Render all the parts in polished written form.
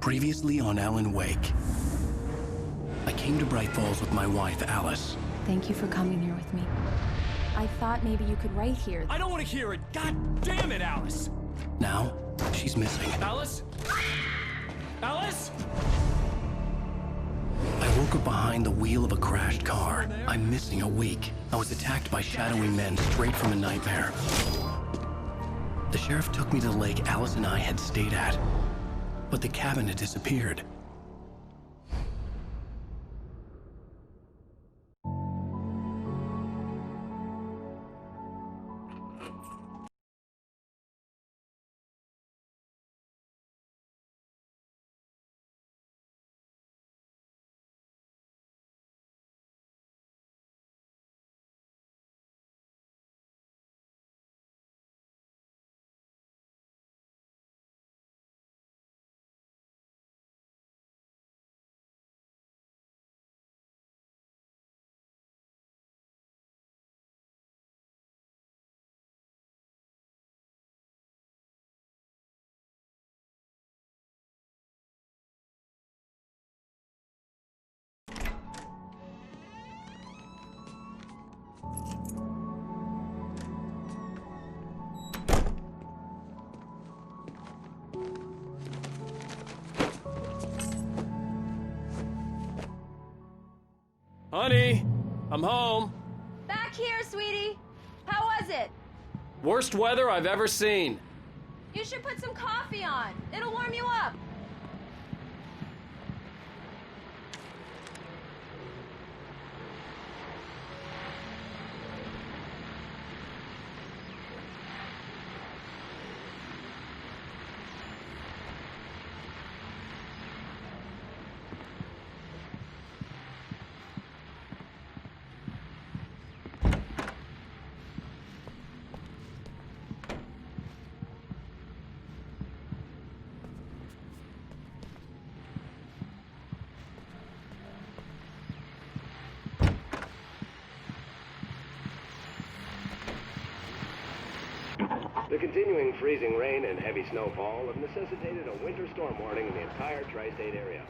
Previously on Alan Wake. I came to Bright Falls with my wife, Alice. Thank you for coming here with me. I thought maybe you could write here. I don't want to hear it! God damn it, Alice! Now, she's missing. Alice? Alice? I woke up behind the wheel of a crashed car. I'm missing a week. I was attacked by shadowy men straight from a nightmare. The sheriff took me to the lake Alice and I had stayed at, but the cabin had disappeared. Honey, I'm home. Back here, sweetie. How was it? Worst weather I've ever seen. You should put some coffee on. It'll warm you up. The continuing freezing rain and heavy snowfall have necessitated a winter storm warning in the entire tri-state area.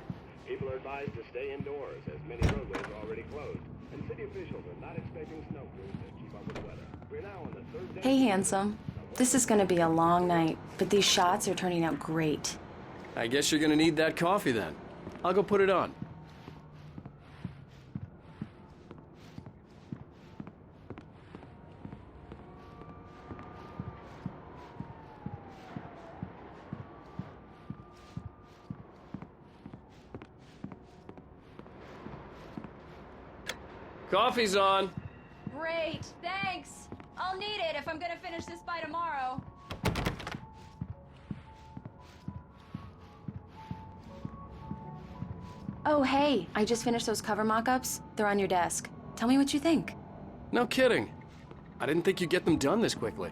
People are advised to stay indoors as many roadways are already closed, and city officials are not expecting snow crews to keep up with the weather. We're now on the third day. Hey, handsome. This is gonna be a long night, but these shots are turning out great. I guess you're gonna need that coffee then. I'll go put it on. Coffee's on. Great, thanks. I'll need it if I'm gonna finish this by tomorrow. Oh, hey, I just finished those cover mock-ups. They're on your desk. Tell me what you think. No kidding. I didn't think you'd get them done this quickly.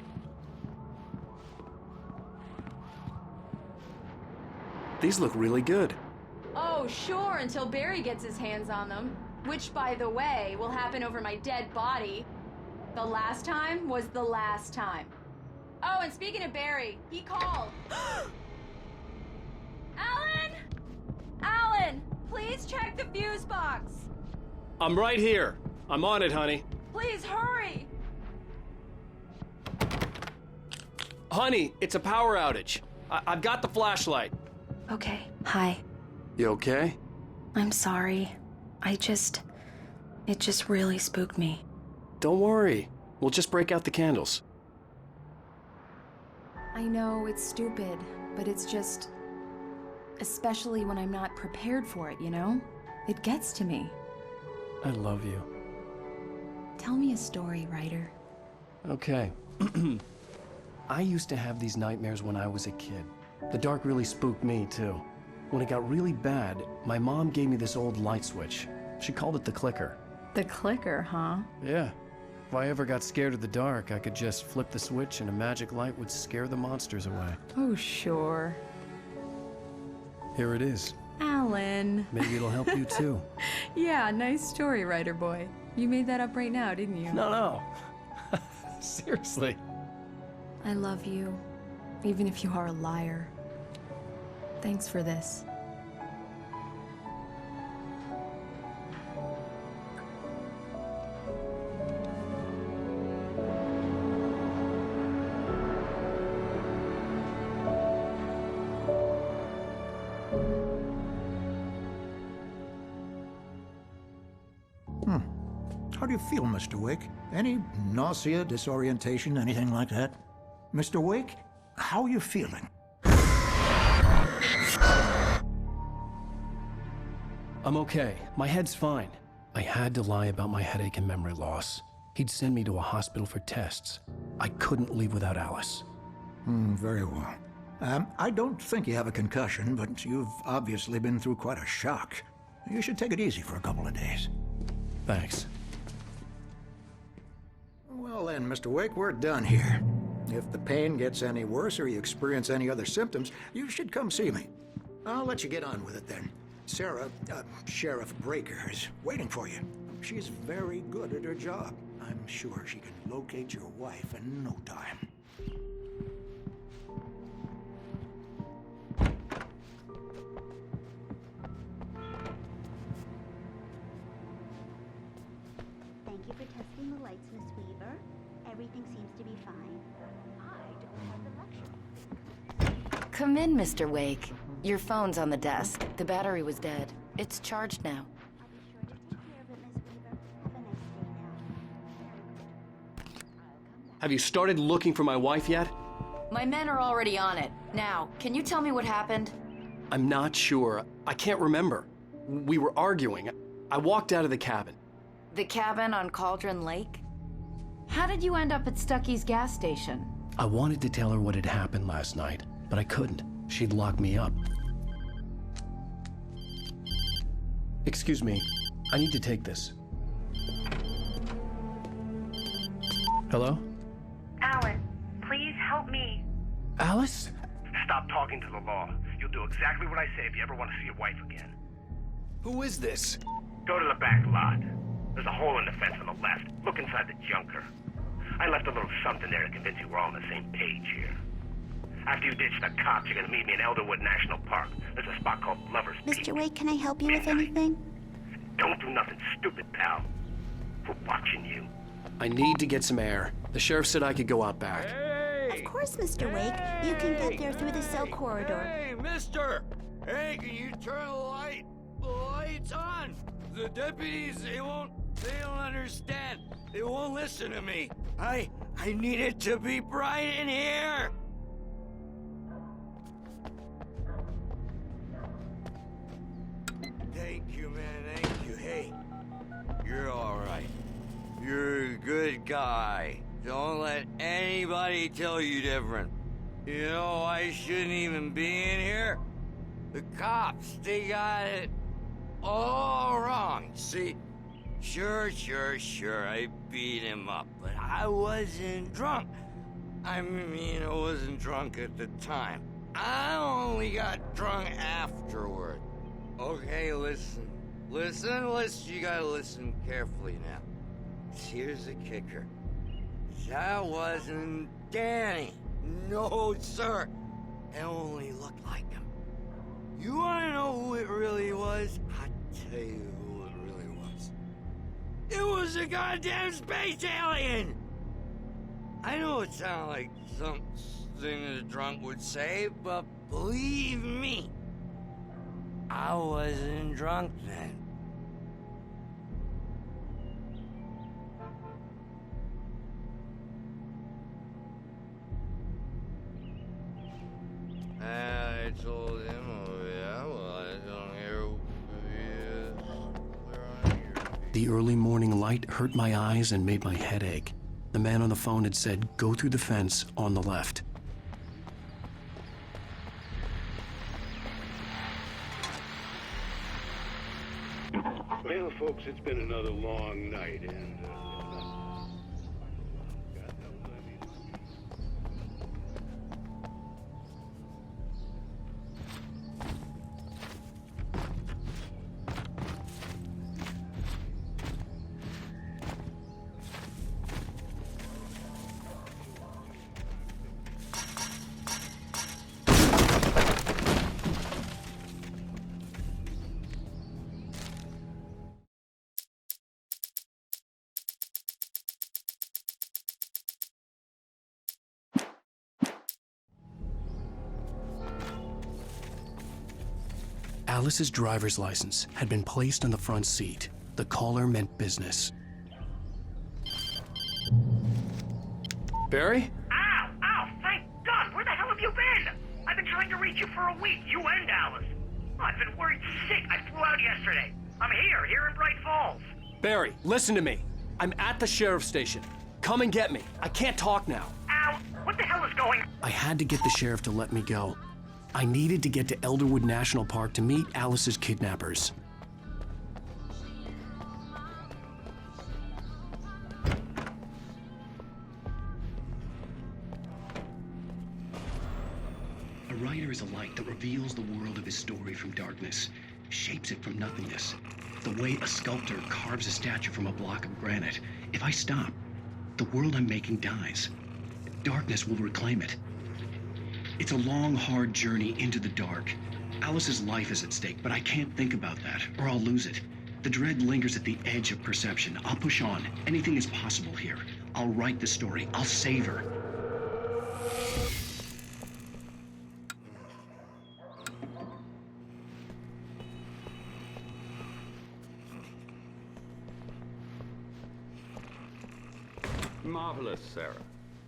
These look really good. Oh, sure, until Barry gets his hands on them. Which, by the way, will happen over my dead body. The last time was the last time. Oh, and speaking of Barry, he called. Alan! Alan, please check the fuse box. I'm right here. I'm on it, honey. Please hurry. Honey, it's a power outage. I've got the flashlight. Okay, hi. You okay? I'm sorry. It just really spooked me. Don't worry. We'll just break out the candles. I know it's stupid, but it's just... especially when I'm not prepared for it, you know? It gets to me. I love you. Tell me a story, writer. Okay. I used to have these nightmares when I was a kid. The dark really spooked me, too. When it got really bad, my mom gave me this old light switch. She called it the clicker. The clicker, huh? Yeah. If I ever got scared of the dark, I could just flip the switch and a magic light would scare the monsters away. Oh, sure. Here it is. Alan. Maybe it'll help you, too. Yeah, nice story, writer boy. You made that up right now, didn't you? No. Seriously. I love you, even if you are a liar. Thanks for this. How do you feel, Mr. Wake? Any nausea, disorientation, anything like that? Mr. Wake, how are you feeling? I'm okay. My head's fine. I had to lie about my headache and memory loss. He'd send me to a hospital for tests. I couldn't leave without Alice. Very well. I don't think you have a concussion, but you've obviously been through quite a shock. You should take it easy for a couple of days. Thanks. Well then, Mr. Wake, we're done here. If the pain gets any worse or you experience any other symptoms, you should come see me. I'll let you get on with it then. Sarah, Sheriff Breaker, is waiting for you. She's very good at her job. I'm sure she can locate your wife in no time. Thank you for testing the lights, Miss Weaver. Everything seems to be fine. I don't have the lecture. Come in, Mr. Wake. Your phone's on the desk. The battery was dead. It's charged now. I'll be sure to take care of it, Miss Weaver. Have a nice day now. Have you started looking for my wife yet? My men are already on it. Now, can you tell me what happened? I'm not sure. I can't remember. We were arguing. I walked out of the cabin. The cabin on Cauldron Lake? How did you end up at Stucky's gas station? I wanted to tell her what had happened last night, but I couldn't. She'd lock me up. Excuse me. I need to take this. Hello? Alan, please help me. Alice? Stop talking to the law. You'll do exactly what I say if you ever want to see your wife again. Who is this? Go to the back lot. There's a hole in the fence on the left. Look inside the junker. I left a little something there to convince you we're all on the same page here. After you ditch the cops, you're gonna meet me in Elderwood National Park. There's a spot called Lover's Peak. Mr. Wake, can I help you with anything? Don't do nothing stupid, pal. We're watching you. I need to get some air. The sheriff said I could go out back. Of course, Mr. Wake. You can get there through the cell corridor. Hey, mister! Hey, can you turn the lights on? The deputies, they don't understand. They won't listen to me. I need it to be bright in here. Thank you, man, thank you. Hey, you're all right. You're a good guy. Don't let anybody tell you different. You know, I shouldn't even be in here. The cops, they got it all wrong. See, sure, I beat him up, but I wasn't drunk. I mean, I wasn't drunk at the time. I only got drunk afterward. Okay, listen. You gotta listen carefully now. Here's the kicker. That wasn't Danny. No, sir. It only looked like him. You wanna know who it really was? I'll tell you who it really was. It was a goddamn space alien! I know it sounds like something a drunk would say, but believe me, I wasn't drunk then. I told him, oh yeah, well, I don't hear who he is. Where are your feet? The early morning light hurt my eyes and made my head ache. The man on the phone had said, go through the fence on the left. Well, folks, it's been another long night, and Alice's driver's license had been placed on the front seat. The caller meant business. Barry? Ow! Ow! Thank God! Where the hell have you been? I've been trying to reach you for a week, you and Alice. I've been worried sick. I flew out yesterday. I'm here in Bright Falls. Barry, listen to me. I'm at the sheriff's station. Come and get me. I can't talk now. Ow! What the hell is going on? I had to get the sheriff to let me go. I needed to get to Elderwood National Park to meet Alice's kidnappers. A writer is a light that reveals the world of his story from darkness, shapes it from nothingness. The way a sculptor carves a statue from a block of granite. If I stop, the world I'm making dies. Darkness will reclaim it. It's a long, hard journey into the dark. Alice's life is at stake, but I can't think about that, or I'll lose it. The dread lingers at the edge of perception. I'll push on. Anything is possible here. I'll write the story. I'll save her. Marvelous, Sarah.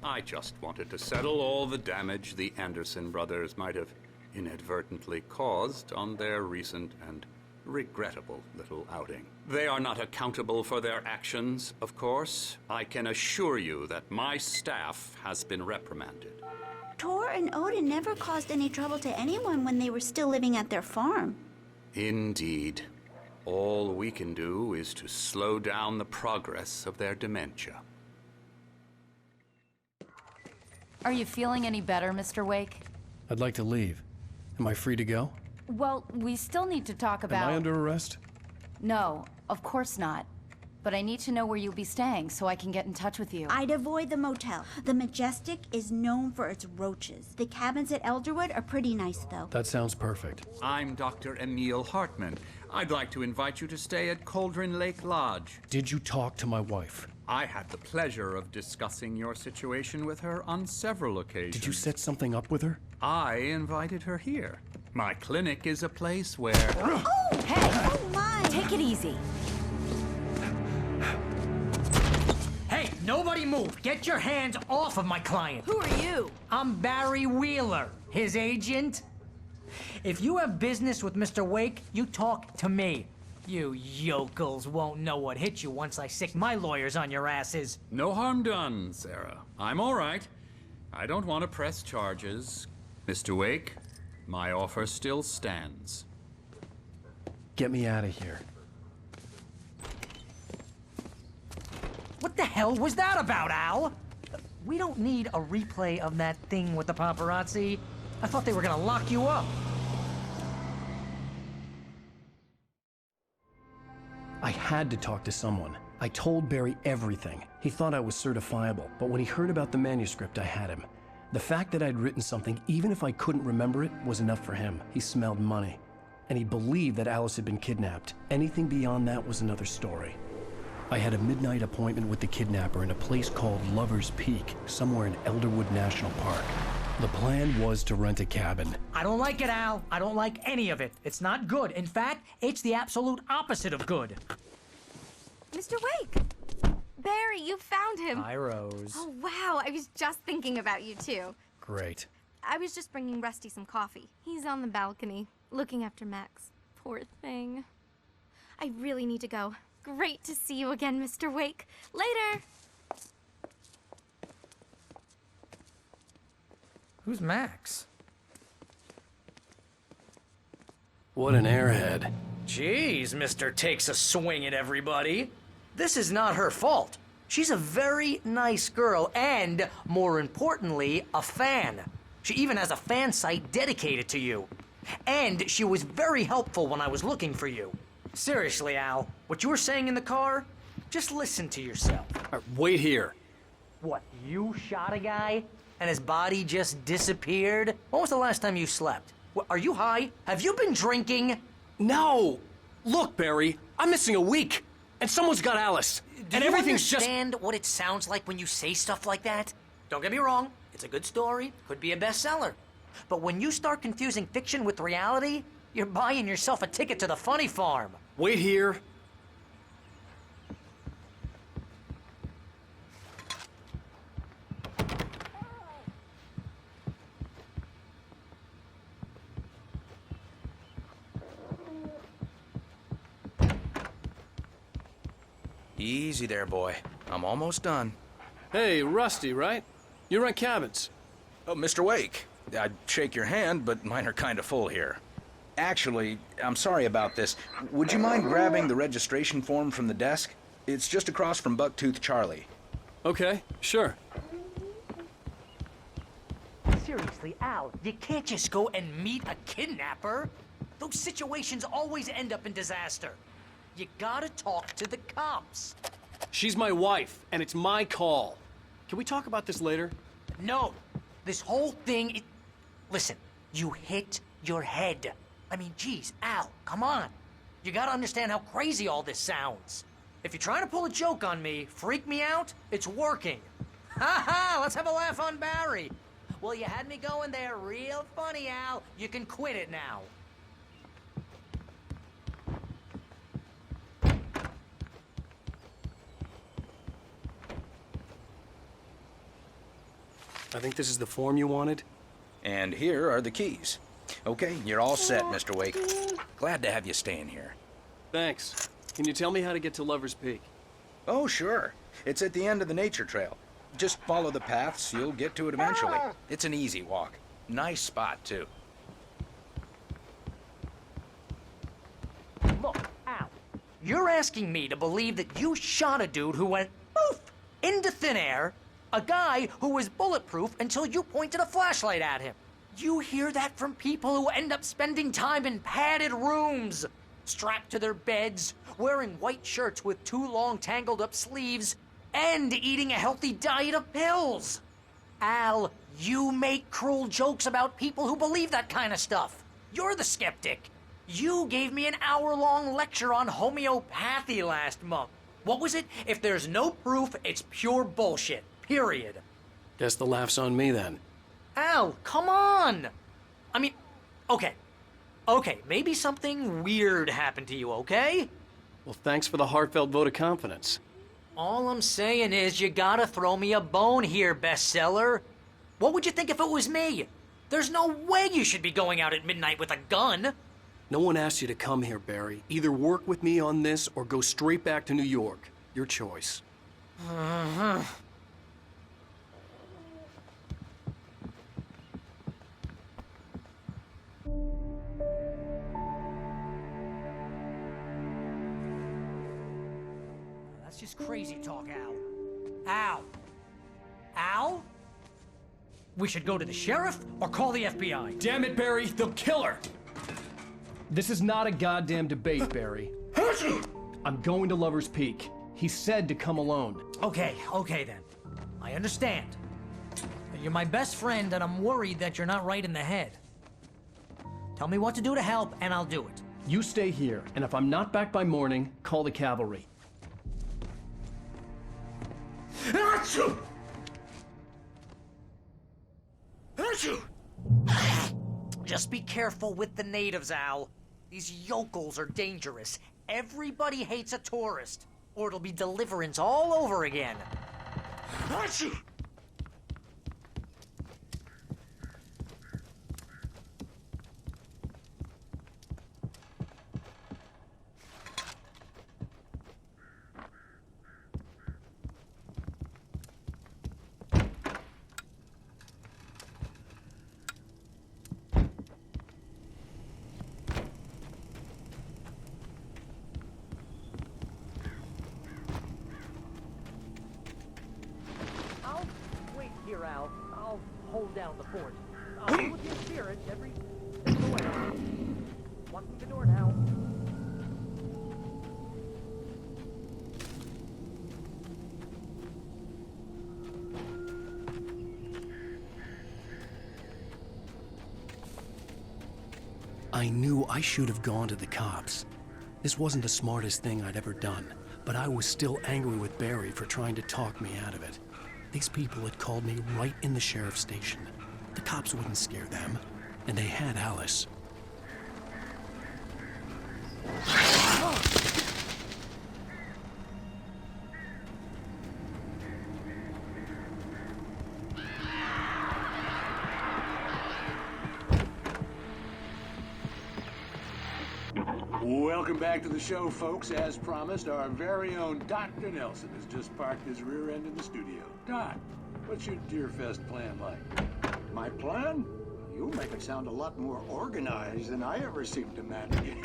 I just wanted to settle all the damage the Anderson brothers might have inadvertently caused on their recent and regrettable little outing. They are not accountable for their actions, of course. I can assure you that my staff has been reprimanded. Tor and Odin never caused any trouble to anyone when they were still living at their farm. Indeed. All we can do is to slow down the progress of their dementia. Are you feeling any better, Mr. Wake? I'd like to leave. Am I free to go? Well, we still need to talk about... Am I under arrest? No, of course not. But I need to know where you'll be staying so I can get in touch with you. I'd avoid the motel. The Majestic is known for its roaches. The cabins at Elderwood are pretty nice, though. That sounds perfect. I'm Dr. Emil Hartman. I'd like to invite you to stay at Cauldron Lake Lodge. Did you talk to my wife? I had the pleasure of discussing your situation with her on several occasions. Did you set something up with her? I invited her here. My clinic is a place where... Oh! Hey! Oh, my! Take it easy. Hey, nobody move! Get your hands off of my client! Who are you? I'm Barry Wheeler, his agent. If you have business with Mr. Wake, you talk to me. You yokels won't know what hit you once I sick my lawyers on your asses. No harm done, Sarah. I'm all right. I don't want to press charges. Mr. Wake, my offer still stands. Get me out of here. What the hell was that about, Al? We don't need a replay of that thing with the paparazzi. I thought they were gonna lock you up. I had to talk to someone. I told Barry everything. He thought I was certifiable, but when he heard about the manuscript, I had him. The fact that I'd written something, even if I couldn't remember it, was enough for him. He smelled money. And he believed that Alice had been kidnapped. Anything beyond that was another story. I had a midnight appointment with the kidnapper in a place called Lover's Peak, somewhere in Elderwood National Park. The plan was to rent a cabin. I don't like it, Al. I don't like any of it. It's not good. In fact, it's the absolute opposite of good. Mr. Wake! Barry, you found him! Hi, Rose. Oh, wow. I was just thinking about you, too. Great. I was just bringing Rusty some coffee. He's on the balcony, looking after Max. Poor thing. I really need to go. Great to see you again, Mr. Wake. Later! Who's Max? What an airhead. Jeez, Mr. Takes a swing at everybody. This is not her fault. She's a very nice girl and, more importantly, a fan. She even has a fan site dedicated to you. And she was very helpful when I was looking for you. Seriously, Al, what you were saying in the car, just listen to yourself. Wait here. What, you shot a guy and his body just disappeared? When was the last time you slept? What, are you high? Have you been drinking? No! Look, Barry, I'm missing a week, and someone's got Alice, and everything's just... Do you understand what it sounds like when you say stuff like that? Don't get me wrong, it's a good story, could be a bestseller. But when you start confusing fiction with reality, you're buying yourself a ticket to the funny farm. Wait here. Easy there, boy. I'm almost done. Hey, Rusty, right? You rent cabins. Oh, Mr. Wake. I'd shake your hand, but mine are kind of full here. Actually, I'm sorry about this. Would you mind grabbing the registration form from the desk? It's just across from Bucktooth Charlie. Okay, sure. Seriously, Al, you can't just go and meet a kidnapper. Those situations always end up in disaster. You gotta talk to the cops. She's my wife, and it's my call. Can we talk about this later? No, this whole thing, listen, you hit your head. I mean, geez, Al, come on. You gotta understand how crazy all this sounds. If you're trying to pull a joke on me, freak me out, it's working. Ha ha, let's have a laugh on Barry. Well, you had me going there real funny, Al. You can quit it now. I think this is the form you wanted. And here are the keys. Okay, you're all set, Mr. Wake. Glad to have you staying here. Thanks. Can you tell me how to get to Lover's Peak? Oh, sure. It's at the end of the nature trail. Just follow the paths, you'll get to it eventually. It's an easy walk. Nice spot, too. Look, Al, you're asking me to believe that you shot a dude who went poof into thin air, a guy who was bulletproof until you pointed a flashlight at him. You hear that from people who end up spending time in padded rooms, strapped to their beds, wearing white shirts with too long tangled up sleeves, and eating a healthy diet of pills. Al, you make cruel jokes about people who believe that kind of stuff. You're the skeptic. You gave me an hour-long lecture on homeopathy last month. What was it? If there's no proof, it's pure bullshit. Period. Guess the laugh's on me then. Al, come on! I mean, okay. Okay, maybe something weird happened to you, okay? Well, thanks for the heartfelt vote of confidence. All I'm saying is you gotta throw me a bone here, bestseller. What would you think if it was me? There's no way you should be going out at midnight with a gun. No one asked you to come here, Barry. Either work with me on this or go straight back to New York. Your choice. That's just crazy talk, Al. Al? Al? We should go to the sheriff or call the FBI. Damn it, Barry, they'll kill her! This is not a goddamn debate, Barry. I'm going to Lover's Peak. He said to come alone. Okay then. I understand. You're my best friend, and I'm worried that you're not right in the head. Tell me what to do to help, and I'll do it. You stay here, and if I'm not back by morning, call the cavalry. Achoo! Achoo! Just be careful with the natives, Al. These yokels are dangerous. Everybody hates a tourist, or it'll be Deliverance all over again. Achoo! Here, Al. I'll hold down the fort. I'll be with your spirit every step of the way. Walk through the door now. I knew I should have gone to the cops. This wasn't the smartest thing I'd ever done, but I was still angry with Barry for trying to talk me out of it. These people had called me right in the sheriff's station. The cops wouldn't scare them, and they had Alice. Welcome back to the show, folks. As promised, our very own Dr. Nelson has just parked his rear end in the studio. Doc, what's your Deerfest plan like? My plan? You make it sound a lot more organized than I ever seem to manage.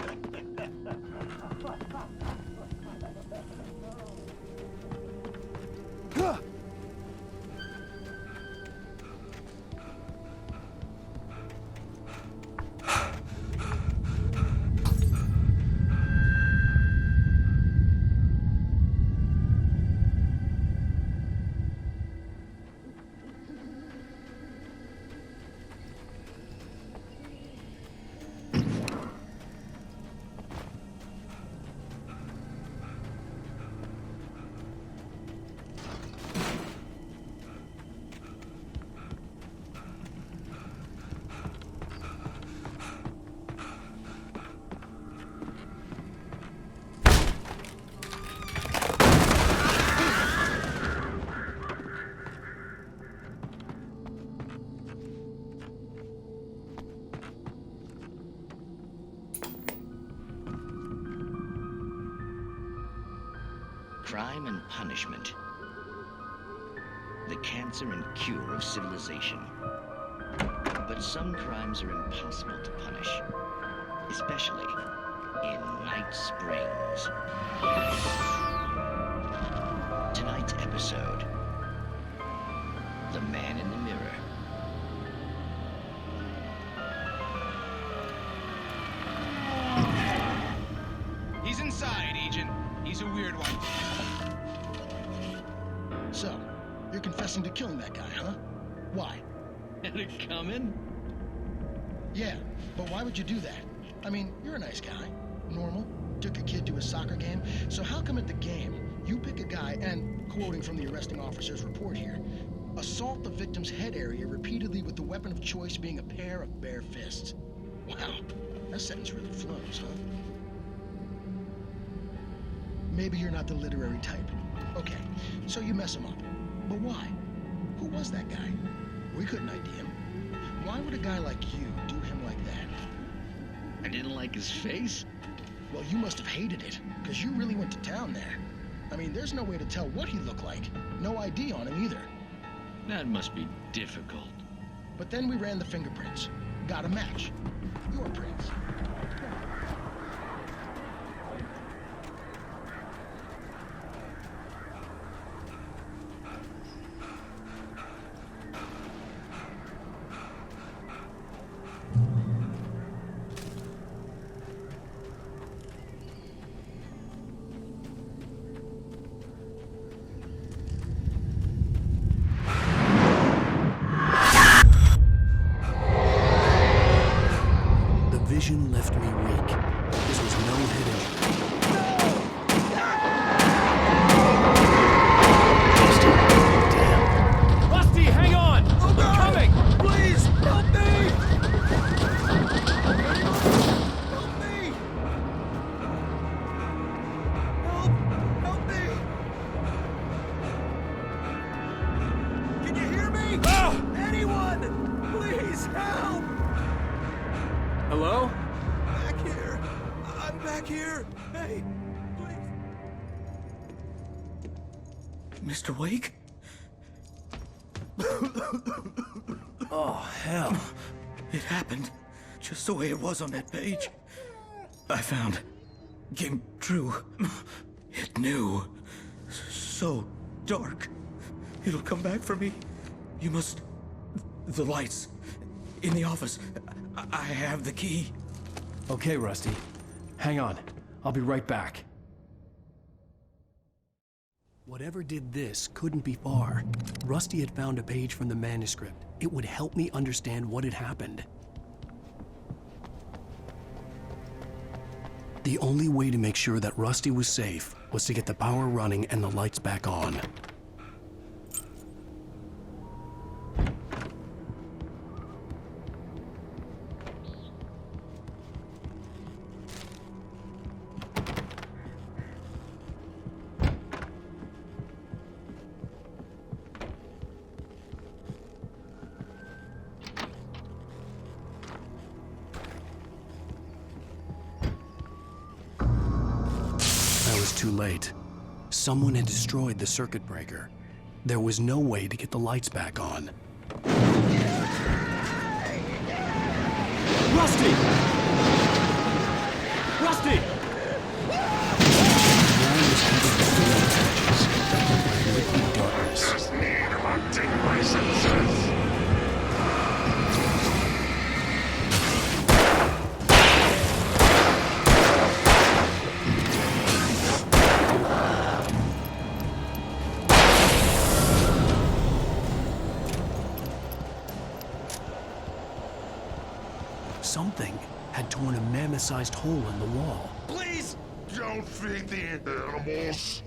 Crime and punishment. The cancer and cure of civilization. But some crimes are impossible to punish, especially in Night Springs. Tonight's episode, The Man in the Mirror. He's inside, Agent. He's a weird one. So, you're confessing to killing that guy, huh? Why? Had it coming? Yeah, but why would you do that? I mean, you're a nice guy. Normal. Took a kid to a soccer game. So how come at the game, you pick a guy and, quoting from the arresting officer's report here, assault the victim's head area repeatedly with the weapon of choice being a pair of bare fists? Wow, that sentence really flows, huh? Maybe you're not the literary type. Okay, so you mess him up. But why? Who was that guy? We couldn't ID him. Why would a guy like you do him like that? I didn't like his face? Well, you must have hated it, because you really went to town there. I mean, there's no way to tell what he looked like. No ID on him either. That must be difficult. But then we ran the fingerprints. Got a match. Your prints. Vision left me weak. This was no hidden. Damn. Rusty, hang on! Oh, We're coming! Please, help me! Help me! Help me! Can you hear me? Anyone! Please, help! Hello? Back here. I'm back here. Hey, please. Mr. Wake? Oh, hell. It happened just the way it was on that page. I found. Came true. It knew. So dark. It'll come back for me. You must. The lights. In the office. I have the key. Okay, Rusty. Hang on. I'll be right back. Whatever did this couldn't be far. Rusty had found a page from the manuscript. It would help me understand what had happened. The only way to make sure that Rusty was safe was to get the power running and the lights back on. too late. Someone had destroyed the circuit breaker. There was no way to get the lights back on. Rusty! Rusty! Liquid darkness. Just need hunting licenses. Something had torn a mammoth-sized hole in the wall. Please don't feed the animals.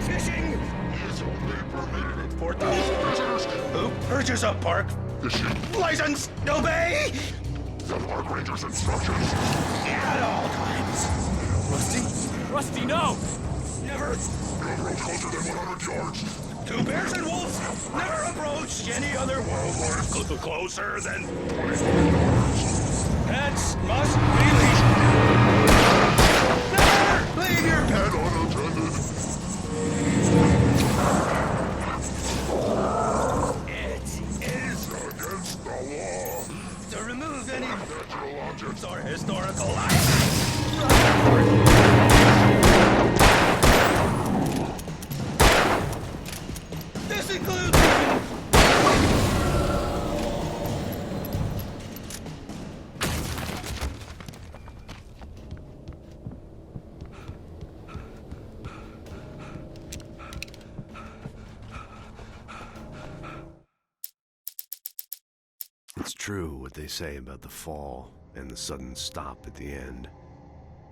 Fishing Is only permitted for those prisoners who purchase a park fishing license. Obey the park ranger's instructions. at all times. Rusty? Rusty, no! Never. No approach closer than 100 yards. Two bears and wolves never approach any other wildlife closer than 25 yards. Pets must be leashed. Never leave your pet Unattended. It is Against the law. to remove any Natural objects or historical items. This includes It's true what they say about the fall and the sudden stop at the end.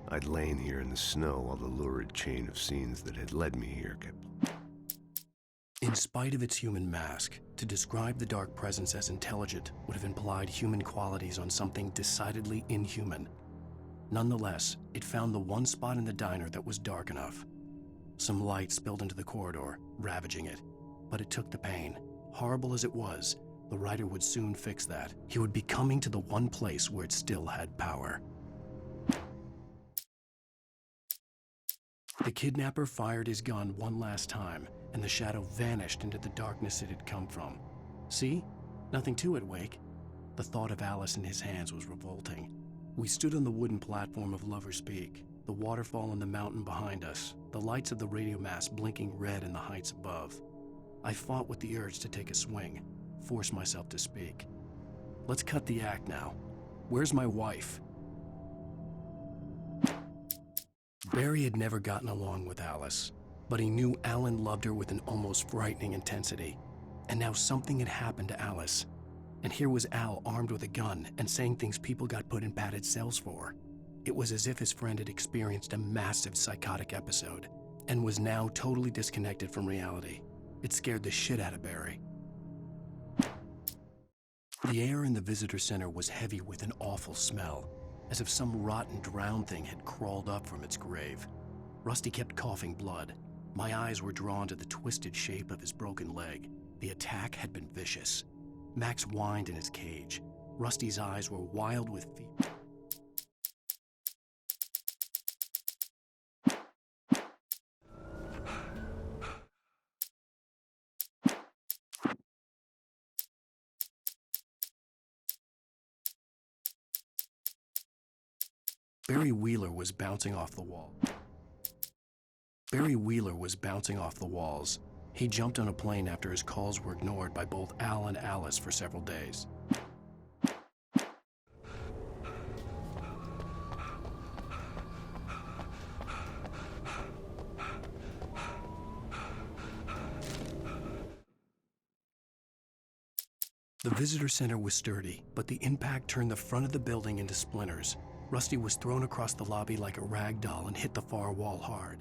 I'd lain here in the snow while the lurid chain of scenes that had led me here kept. In spite of its human mask, to describe the dark presence as intelligent would have implied human qualities on something decidedly inhuman. Nonetheless, it found the one spot in the diner that was dark enough. Some light spilled into the corridor, ravaging it, but it took the pain. Horrible as it was, the writer would soon fix that. He would be coming to the one place where it still had power. The kidnapper fired his gun one last time, and the shadow vanished into the darkness it had come from. See? Nothing to it, Wake. The thought of Alice in his hands was revolting. We stood on the wooden platform of Lover's Peak, the waterfall on the mountain behind us, the lights of the radio mast blinking red in the heights above. I fought with the urge to take a swing, force myself to speak. Let's cut the act now. Where's my wife? Barry had never gotten along with Alice, but he knew Alan loved her with an almost frightening intensity. And now something had happened to Alice. And here was Al armed with a gun and saying things people got put in padded cells for. It was as if his friend had experienced a massive psychotic episode and was now totally disconnected from reality. It scared the shit out of Barry. The air in the visitor center was heavy with an awful smell, as if some rotten drowned thing had crawled up from its grave. Rusty kept coughing blood. My eyes were drawn to the twisted shape of his broken leg. The attack had been vicious. Max whined in his cage. Rusty's eyes were wild with fear. Barry Wheeler was bouncing off the wall. Barry Wheeler was bouncing off the walls. He jumped on a plane after his calls were ignored by both Al and Alice for several days. The visitor center was sturdy, but the impact turned the front of the building into splinters. Rusty was thrown across the lobby like a rag doll and hit the far wall hard.